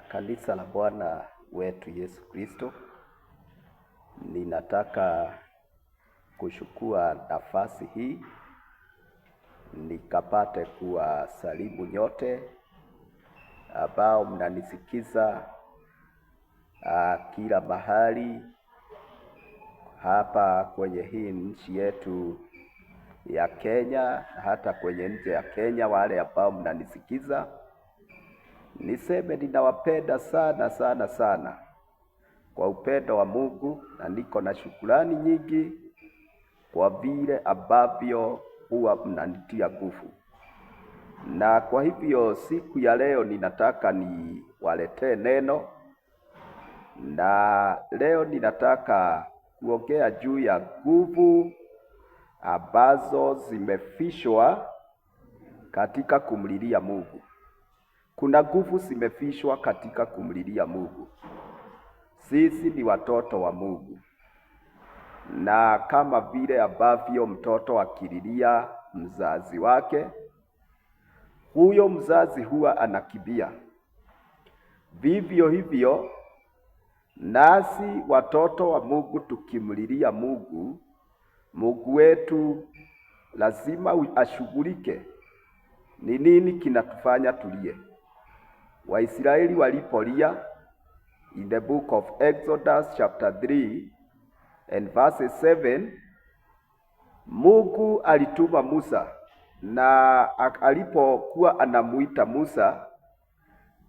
Kanisa la Bwana wetu Yesu Kristo, ninataka kuchukua nafasi hii nikapate kuwasalimu nyote ambao mnanisikiza kila mahali hapa kwenye hii nchi yetu ya Kenya, hata kwenye nje ya Kenya. Wale ambao mnanisikiza, niseme ninawapenda sana sana sana kwa upendo wa Mungu, na niko na shukrani nyingi kwa vile ambavyo huwa mnanitia nguvu. Na kwa hivyo siku ya leo ninataka niwaletee neno, na leo ninataka kuongea juu ya nguvu ambazo zimefichwa katika kumlilia Mungu. Kuna nguvu zimefichwa katika kumlilia Mungu. Sisi ni watoto wa Mungu, na kama vile ambavyo mtoto akililia mzazi wake, huyo mzazi huwa anakimbia. Vivyo hivyo nasi watoto wa Mungu tukimlilia Mungu, Mungu wetu lazima ashughulike. Ni nini kinatufanya tulie? Waisraeli walipolia in the book of Exodus chapter 3 and verse 7, Mungu alituma Musa, na alipokuwa anamuita Musa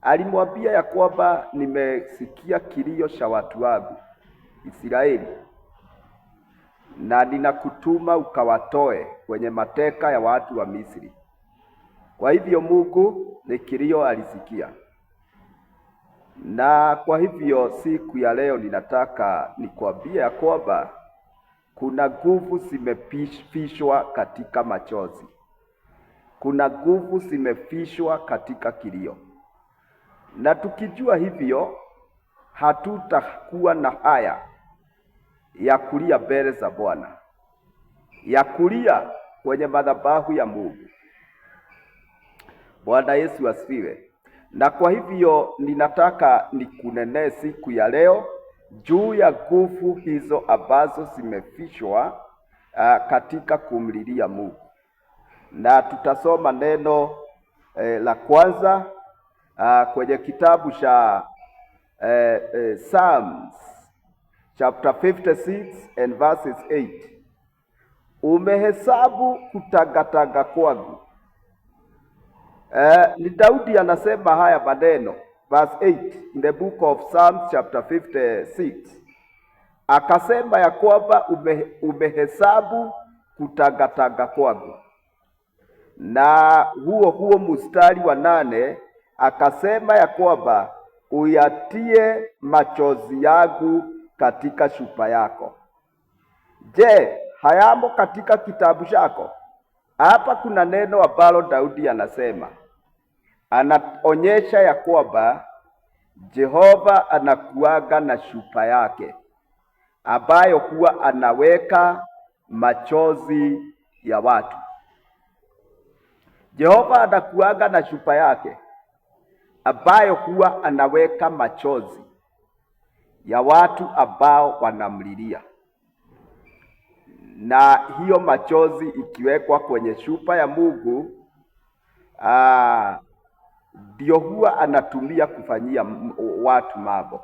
alimwambia ya kwamba nimesikia kilio cha watu wangu Israeli, na ninakutuma ukawatoe kwenye mateka ya watu wa Misri. Kwa hivyo Mungu ni kilio alisikia. Na kwa hivyo siku ya leo ninataka nikwambie ya kwamba kuna nguvu zimefichwa katika machozi. Kuna nguvu zimefichwa katika kilio. Na tukijua hivyo, hatutakuwa na haya ya kulia mbele za Bwana, ya kulia kwenye madhabahu ya Mungu. Bwana Yesu asifiwe. Na kwa hivyo ninataka nikunenee siku ya leo juu ya nguvu hizo ambazo zimefichwa katika kumlilia Mungu. Na tutasoma neno la kwanza kwenye kitabu cha Psalms chapter 56 and verses 8. Umehesabu kutangatanga kwangu. Ni Daudi anasema haya maneno, verse 8 in the book of Psalms chapter 56. Akasema ya kwamba umehesabu kutangatanga kwangu. Na huo mstari wa 8 akasema ya kwamba uyatie machozi yangu katika chupa yako. Je, hayamo katika kitabu chako? Hapa kuna neno ambalo Daudi anasema, anaonyesha ya kwamba Jehova anakuaga na chupa yake ambayo huwa anaweka machozi ya watu. Jehova anakuaga na chupa yake ambayo huwa anaweka machozi ya watu ambao wanamlilia. Na hiyo machozi ikiwekwa kwenye chupa ya Mungu, ndio huwa anatumia kufanyia watu mambo.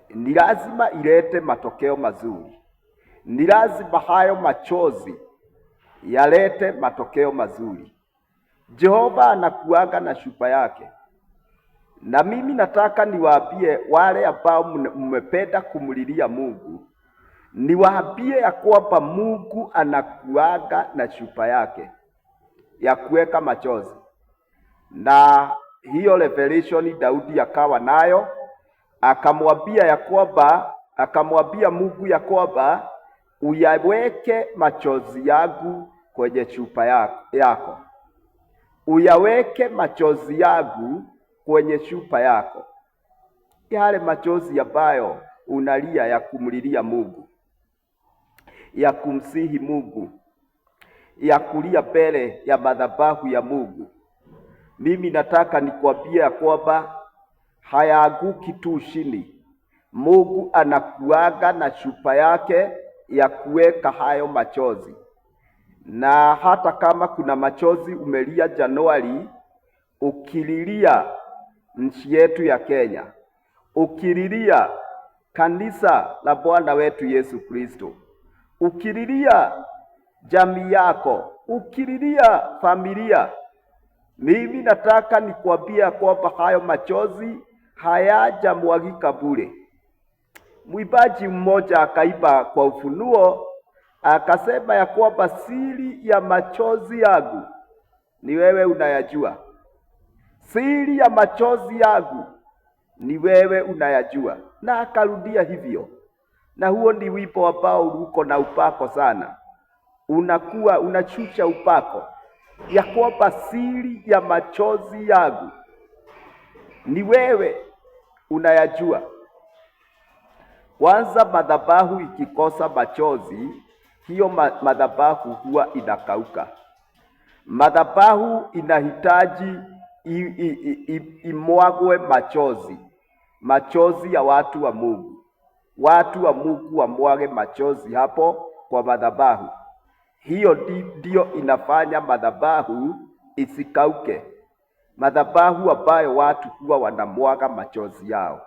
Ni lazima ilete matokeo mazuri. Ni lazima hayo machozi yalete matokeo mazuri. Jehova anakuaga na chupa yake. Na mimi nataka niwaambie wale ambao mmependa kumlilia Mungu, niwaambie ya kwamba Mungu anakuaga na chupa yake ya kuweka machozi. Na hiyo revelation Daudi akawa nayo, akamwambia Mungu ya kwamba uyaweke machozi yangu kwenye chupa yako. Uyaweke machozi yangu kwenye chupa yako. Yale machozi ambayo unalia ya kumlilia Mungu, ya kumsihi Mungu, ya kulia mbele ya madhabahu ya Mungu. Mimi nataka nikwambie ya kwamba hayaanguki tu chini. Mungu anakuaga na chupa yake ya kuweka hayo machozi, na hata kama kuna machozi umelia Januari, ukililia nchi yetu ya Kenya, ukililia kanisa la Bwana wetu Yesu Kristo, ukililia jamii yako, ukililia familia, mimi nataka nikwambia kwamba hayo machozi hayajamwagika bure. Mwimbaji mmoja akaiba kwa ufunuo, akasema ya kwamba siri ya machozi yangu ni wewe unayajua. Siri ya machozi yangu ni wewe unayajua. Na akarudia hivyo. Na huo ni wimbo ambao uko na upako sana. Unakuwa unachucha upako ya kwamba siri ya machozi yangu ni wewe unayajua. Kwanza, madhabahu ikikosa machozi, hiyo madhabahu huwa inakauka. Madhabahu inahitaji imwagwe machozi, machozi ya watu wa Mungu. Watu wa Mungu wamwage machozi hapo kwa madhabahu. Hiyo ndio inafanya madhabahu isikauke. Madhabahu ambayo watu huwa wanamwaga machozi yao.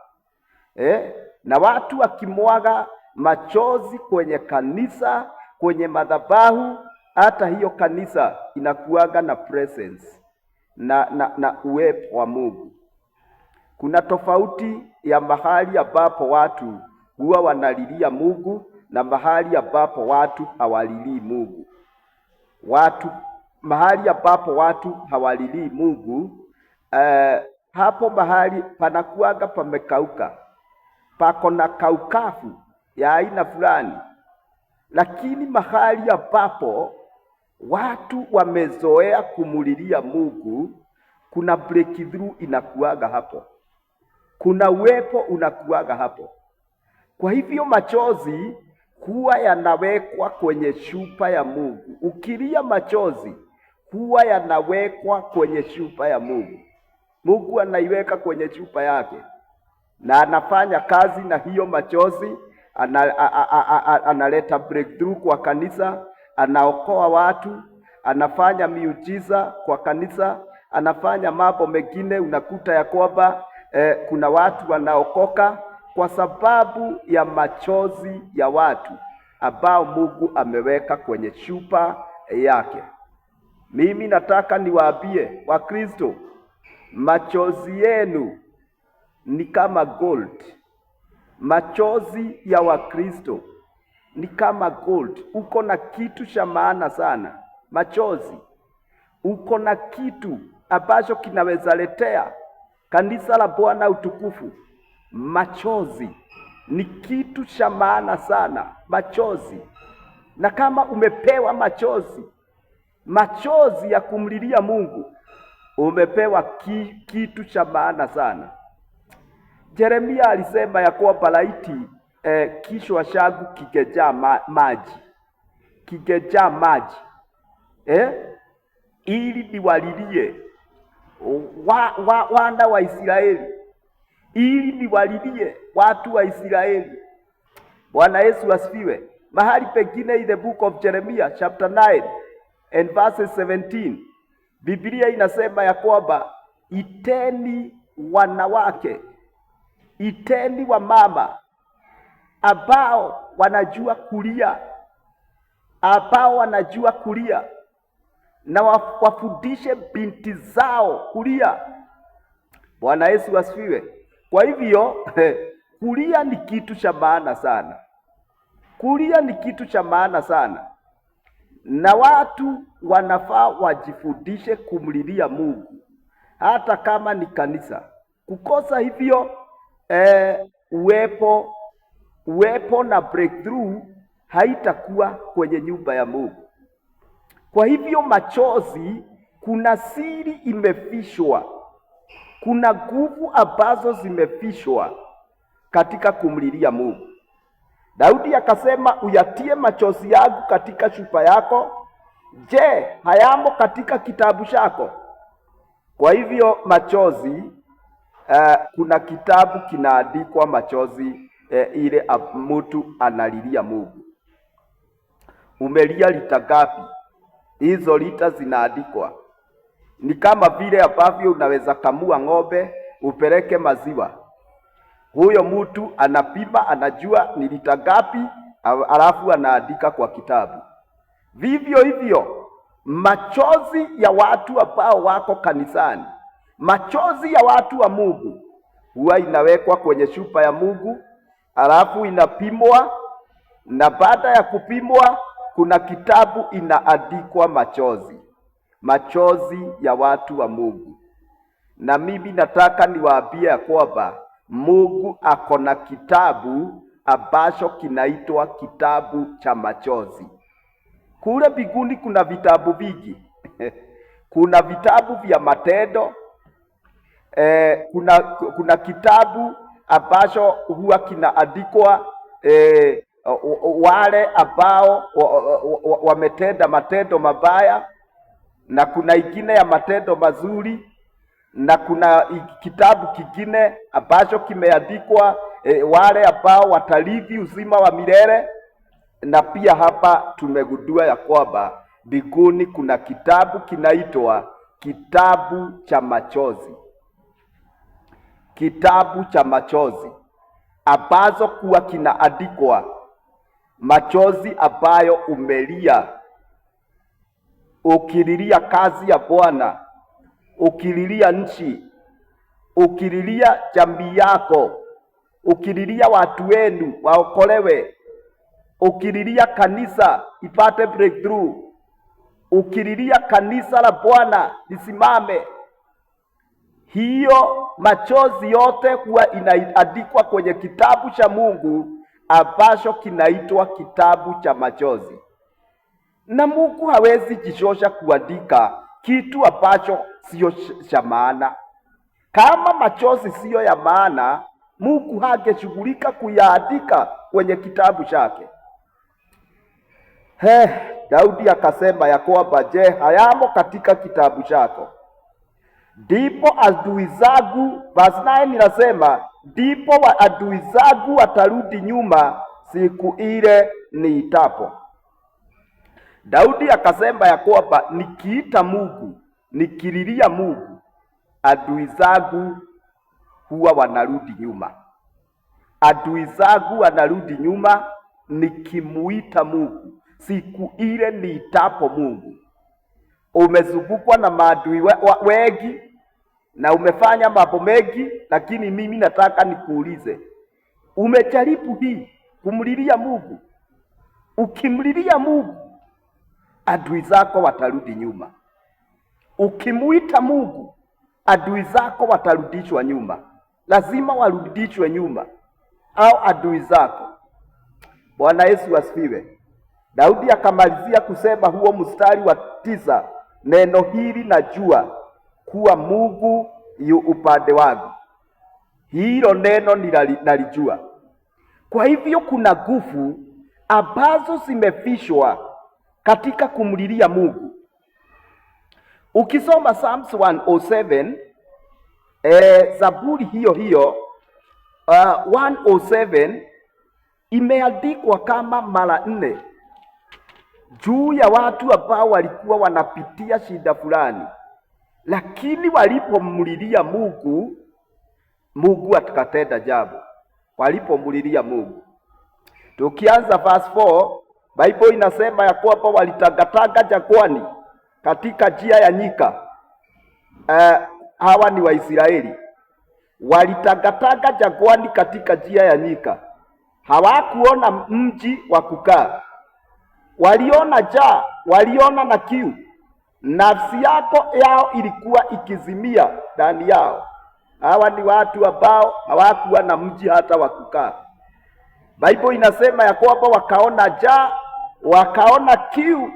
Na watu wakimwaga machozi kwenye kanisa, kwenye madhabahu, hata hiyo kanisa inakuaga na presence na uwepo wa Mungu. Kuna tofauti ya mahali ambapo watu huwa wanalilia Mungu na mahali ambapo watu hawalilii Mungu. Mahali ambapo watu hawalilii Mungu, hapo mahali panakuaga pamekauka, pako na kaukafu ya aina fulani. Lakini mahali ambapo watu wamezoea kumulilia Mungu, kuna breakthrough inakuaga hapo, kuna uwepo unakuaga hapo. Kwa hivyo machozi huwa yanawekwa kwenye chupa ya Mungu. Ukilia machozi huwa yanawekwa kwenye chupa ya Mungu. Mungu anaiweka kwenye chupa yake na anafanya kazi na hiyo machozi. Analeta breakthrough kwa kanisa, anaokoa watu, anafanya miujiza kwa kanisa, anafanya mambo mengine. Unakuta ya kwamba kuna watu wanaokoka kwa sababu ya machozi ya watu ambao Mungu ameweka kwenye chupa yake. Mimi nataka niwaambie Wakristo, machozi yenu ni kama gold. Machozi ya Wakristo ni kama gold. Uko na kitu cha maana sana. Machozi, uko na kitu ambacho kinaweza letea kanisa la Bwana utukufu. Machozi ni kitu cha maana sana. Machozi, na kama umepewa machozi ya kumlilia Mungu, umepewa kitu cha maana sana. Yeremia alisema ya kwamba laiti kichwa changu kingejaa maji, ili niwalilie wana wa Israeli, ili niwalilie watu wa Israeli. Bwana Yesu asifiwe. Mahali pengine in the book of Jeremiah chapter 9 and verses 17, Biblia inasema ya kwamba iteni wanawake, iteni wamama ambao wanajua kulia, na wafundishe binti zao kulia. Bwana Yesu asifiwe. Kwa hivyo kulia ni kitu cha maana sana. Kulia ni kitu cha maana sana, na watu wanafaa wajifundishe kumlilia Mungu, hata kama ni kanisa. Kukosa hivyo uwepo na breakthrough haitakuwa kwenye nyumba ya Mungu. Kwa hivyo machozi, kuna siri imefishwa, kuna nguvu ambazo zimefishwa katika kumlilia Mungu. Daudi akasema, uyatie machozi yangu katika chupa yako, je, hayamo katika kitabu chako? Kwa hivyo machozi kuna kitabu kinaandikwa machozi ile mtu analilia Mungu. Umelia lita ngapi? Hizo lita zinaandikwa. Ni kama vile ambavyo unaweza kamua ng'ombe upeleke maziwa. Huyo mtu anapima, anajua ni lita ngapi, alafu anaandika kwa kitabu. Vivyo hivyo machozi ya watu ambao wako kanisani, machozi ya watu wa Mungu huwa inawekwa kwenye chupa ya Mungu, alafu inapimwa, na baada ya kupimwa kuna kitabu inaandikwa machozi, machozi ya watu wa Mungu. Na mimi nataka niwaambie ya kwamba Mungu ako na kitabu ambacho kinaitwa kitabu cha machozi. Kule mbinguni kuna vitabu vingi. Kuna vitabu vya matendo, kuna kitabu ambacho huwa kinaandikwa wale ambao wametenda matendo mabaya, na kuna ingine ya matendo mazuri, na kuna kitabu kingine ambacho kimeandikwa wale ambao watarithi uzima wa milele. Na pia hapa tumegundua ya kwamba mbinguni kuna kitabu kinaitwa kitabu cha machozi, kitabu cha machozi ambazo kuwa kinaandikwa machozi ambayo umelia, ukililia kazi ya Bwana, ukililia nchi, ukililia jamii yako, ukililia watu wenu waokolewe, ukililia kanisa ipate breakthrough, ukililia kanisa la Bwana lisimame. Hiyo machozi yote huwa inaandikwa kwenye kitabu cha Mungu ambacho kinaitwa kitabu cha machozi. Na Mungu hawezi jishosha kuandika kitu ambacho sio cha maana. Kama machozi siyo ya maana, Mungu hangeshughulika kuyaandika kwenye kitabu chake. Daudi akasema ya kwamba, je, hayamo katika kitabu chako? Ndipo adui zangu, verse 9 inasema, ndipo adui zangu watarudi nyuma siku ile niitapo. Daudi akasema ya kwamba nikiita Mungu, nikililia Mungu, adui zangu huwa wanarudi nyuma. Adui zangu wanarudi nyuma nikimuita Mungu siku ile niitapo Mungu. Umezungukwa na maadui wengi na umefanya mambo mengi, lakini mimi nataka nikuulize, umejaribu hii kumlilia Mungu? Ukimlilia Mungu, adui zako watarudi nyuma. Ukimuita Mungu, adui zako watarudishwa nyuma. Lazima warudishwe nyuma, au adui zako. Bwana Yesu asifiwe. Daudi akamalizia kusema huo mstari wa 9, neno hili najua kuwa Mungu yu upande wangu. Hilo neno nalijua. Kwa hivyo kuna nguvu ambazo zimefishwa katika kumlilia Mungu. Ukisoma Psalms 107, Zaburi hiyo 107 imeandikwa kama mara 4 juu ya watu ambao walikuwa wanapitia shida fulani, lakini walipomlilia Mungu, Mungu atakatenda jambo. Walipomlilia Mungu. Tukianza verse 4, Bible inasema ya kwamba walitangatanga jangwani katika njia ya nyika. Hawa ni Waisraeli. Walitangatanga jangwani katika njia ya nyika. Hawakuona mji wa kukaa. Waliona njaa, waliona na kiu. Nafsi yao ilikuwa ikizimia ndani yao. Hawa ni watu ambao hawakuwa na mji hata wa kukaa. Bible inasema ya kwamba wakaona njaa, wakaona kiu.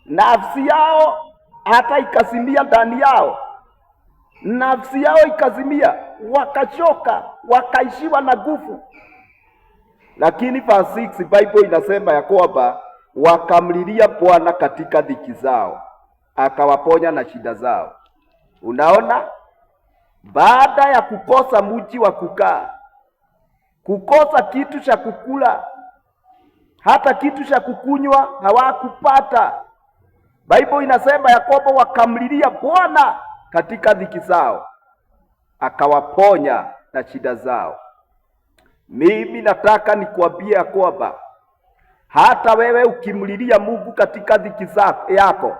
Nafsi yao hata ikazimia ndani yao. Nafsi yao ikazimia, wakachoka, wakaishiwa na nguvu. Lakini verse 6 Bible inasema ya kwamba wakamlilia Bwana katika dhiki zao, akawaponya na shida zao. Unaona, baada ya kukosa mji wa kukaa, kukosa kitu cha kukula, hata kitu cha kukunywa hawakupata. Bible inasema ya kwamba wakamlilia Bwana katika dhiki zao, akawaponya na shida zao. Mimi nataka nikuambie ya kwamba hata wewe ukimlilia Mungu katika dhiki yako,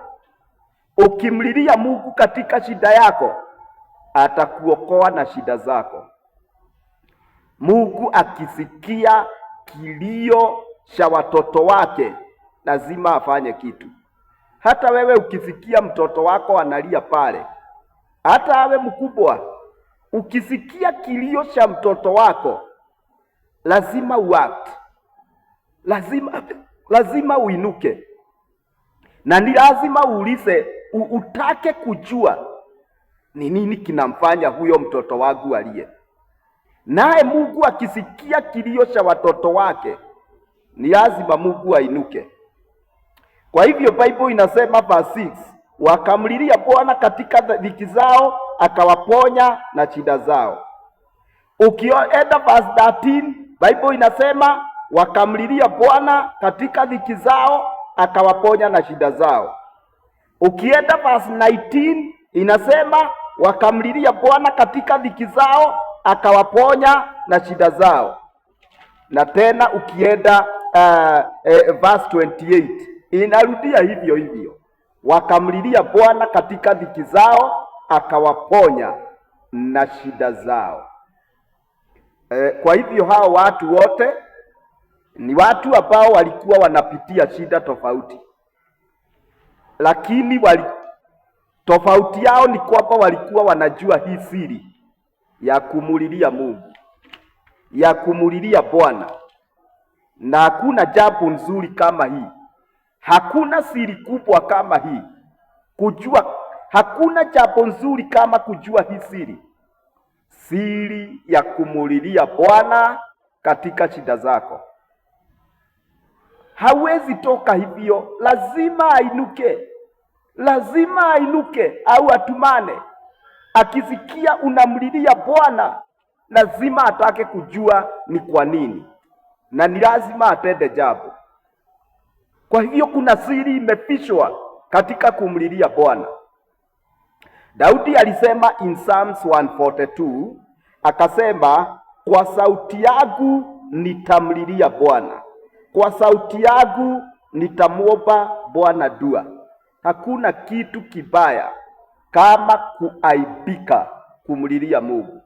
ukimlilia Mungu katika shida yako, atakuokoa na shida zako. Mungu akisikia kilio cha watoto wake, lazima afanye kitu. Hata wewe ukisikia mtoto wako analia pale, hata awe mkubwa, ukisikia kilio cha mtoto wako, lazima uact, lazima uinuke, na ni lazima uulize, utake kujua ni nini kinamfanya huyo mtoto wangu alie. Naye Mungu akisikia kilio cha watoto wake, ni lazima Mungu ainuke. Kwa hivyo Bible inasema verse 6, wakamlilia Bwana katika dhiki zao, akawaponya na shida zao. Ukienda verse 13, Bible inasema wakamlilia Bwana katika dhiki zao, akawaponya na shida zao. Ukienda verse 19, inasema wakamlilia Bwana katika dhiki zao, akawaponya na shida zao. Na tena ukienda verse 28, inarudia hivyo hivyo, wakamlilia Bwana katika dhiki zao, akawaponya na shida zao. Kwa hivyo hao watu wote ni watu ambao walikuwa wanapitia shida tofauti, lakini tofauti yao ni kwamba walikuwa wanajua hii siri ya kumulilia Mungu, ya kumulilia Bwana. Na hakuna jambo nzuri kama hii, hakuna siri kubwa kama hii kujua, hakuna jambo nzuri kama kujua hii siri ya kumulilia Bwana katika shida zako. Hawezi toka hivyo, lazima ainuke au atumane. Akisikia unamlilia Bwana, lazima atake kujua ni kwa nini, na ni lazima atende jambo. Kwa hivyo kuna siri imefichwa katika kumlilia Bwana. Daudi alisema in Psalms 142, akasema, kwa sauti yangu nitamlilia Bwana, kwa sauti yangu nitamwomba Bwana dua. Hakuna kitu kibaya kama kuaibika kumlilia Mungu.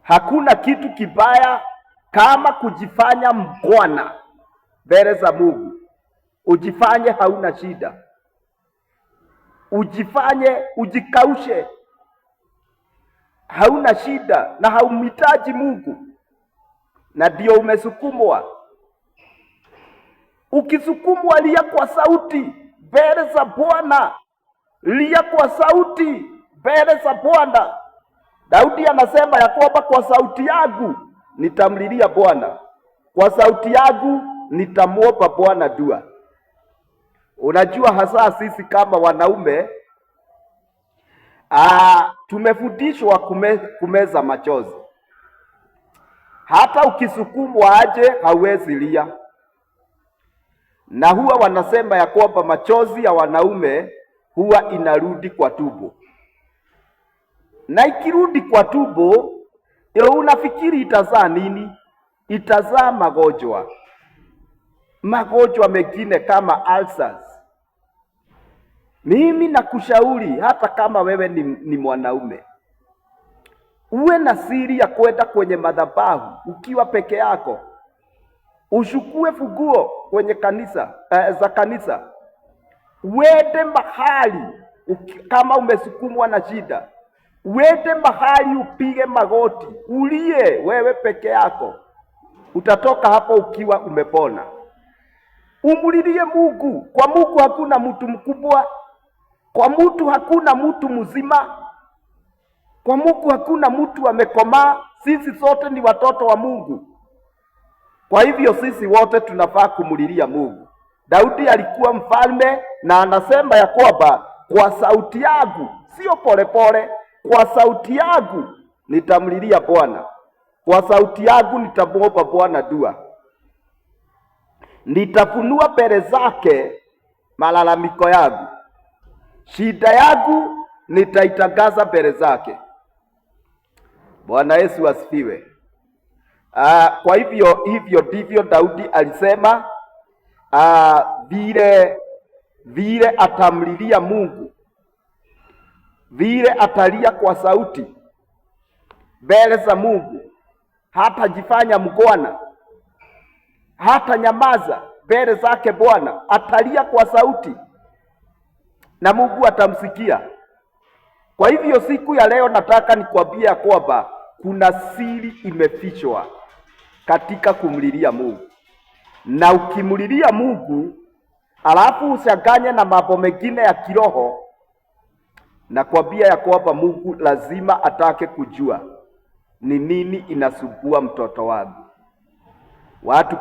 Hakuna kitu kibaya kama kujifanya mbwana mbele za Mungu. Ujifanye hauna shida, ujikaushe, hauna shida na haumhitaji Mungu, na ndio umesukumwa. Ukisukumwa, lia kwa sauti mbele za Bwana, lia kwa sauti mbele za Bwana. Daudi anasema ya kwamba kwa sauti yangu nitamlilia Bwana, kwa sauti yangu nitamwomba Bwana dua. Unajua, hasa sisi kama wanaume tumefundishwa kumeza machozi. Hata ukisukumwa aje hauwezi lia. Na huwa wanasema ya kwamba machozi ya wanaume huwa inarudi kwa tumbo, na ikirudi kwa tumbo, unafikiri itazaa nini? Itazaa magonjwa mengine kama ulcers. Mimi nakushauri, hata kama wewe ni mwanaume, uwe na siri ya kwenda kwenye madhabahu ukiwa peke yako. Ushukue funguo kwenye kanisa za kanisa, uende mahali kama umesukumwa na shida, uende mahali upige magoti, ulie wewe peke yako. Utatoka hapo ukiwa umepona. Umulilie Mungu. Kwa Mungu hakuna mtu mkubwa, kwa mtu hakuna mtu mzima, kwa Mungu hakuna mtu amekomaa. Sisi sote ni watoto wa Mungu. Kwa hivyo sisi wote tunafaa kumulilia Mungu. Daudi alikuwa mfalme na anasema ya kwamba kwa sauti yangu, sio polepole, kwa sauti yangu nitamlilia Bwana, kwa sauti yangu nitamwomba Bwana dua, nitafunua mbele zake malalamiko yangu, shida yangu nitaitangaza mbele zake. Bwana Yesu asifiwe. Kwa hivyo ndivyo Daudi alisema, vile atamlilia Mungu, vile atalia kwa sauti mbele za Mungu, hatajifanya mgwana, hata nyamaza mbele zake Bwana, atalia kwa sauti na Mungu atamsikia. Kwa hivyo siku ya leo nataka nikwambie kwamba kuna siri imefichwa katika kumlilia Mungu, na ukimlilia Mungu alafu usanganye na mambo mengine ya kiroho, nakwambia ya kwamba Mungu lazima atake kujua ni nini inasumbua mtoto wangu. Watu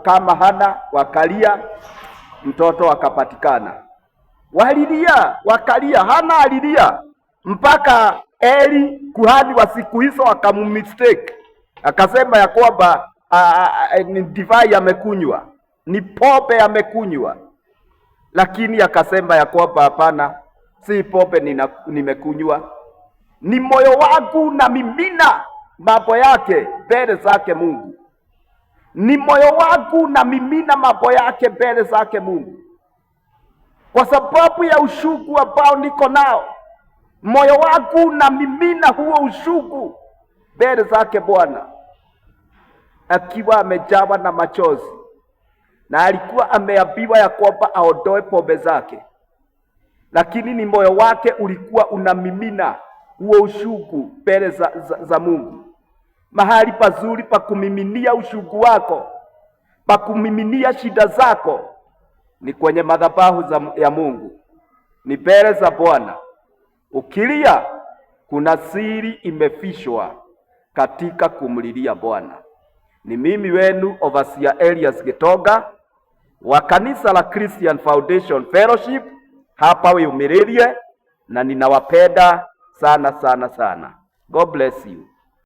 kama Hana wakalia, mtoto akapatikana. Walilia, wakalia, Hana alilia mpaka Eli kuhani wa siku hizo akamumistake, akasema ya kwamba ni divai amekunywa, ni pombe amekunywa. Lakini akasema ya kwamba hapana, si pombe nimekunywa, ni moyo wangu na mimina mambo yake mbele zake Mungu. Ni moyo wangu na mimina mambo yake mbele zake Mungu, kwa sababu ya ushugu ambao niko nao. Moyo wangu na mimina huo ushugu mbele zake Bwana, akiwa amejawa na machozi, na alikuwa ameambiwa ya kwamba aondoe pombe zake, lakini ni moyo wake ulikuwa unamimina huo ushugu mbele za Mungu. Mahali pazuri pa kumiminia ushugu wako, pa kumiminia shida zako, ni kwenye madhabahu ya Mungu, ni mbele za Bwana. Ukilia, kuna siri imefichwa katika kumlilia Bwana. Ni mimi wenu Overseer Elias Gitonga wa kanisa la Christian Foundation Fellowship hapa Weumiririe, na ninawapenda sana sana sana. God bless you.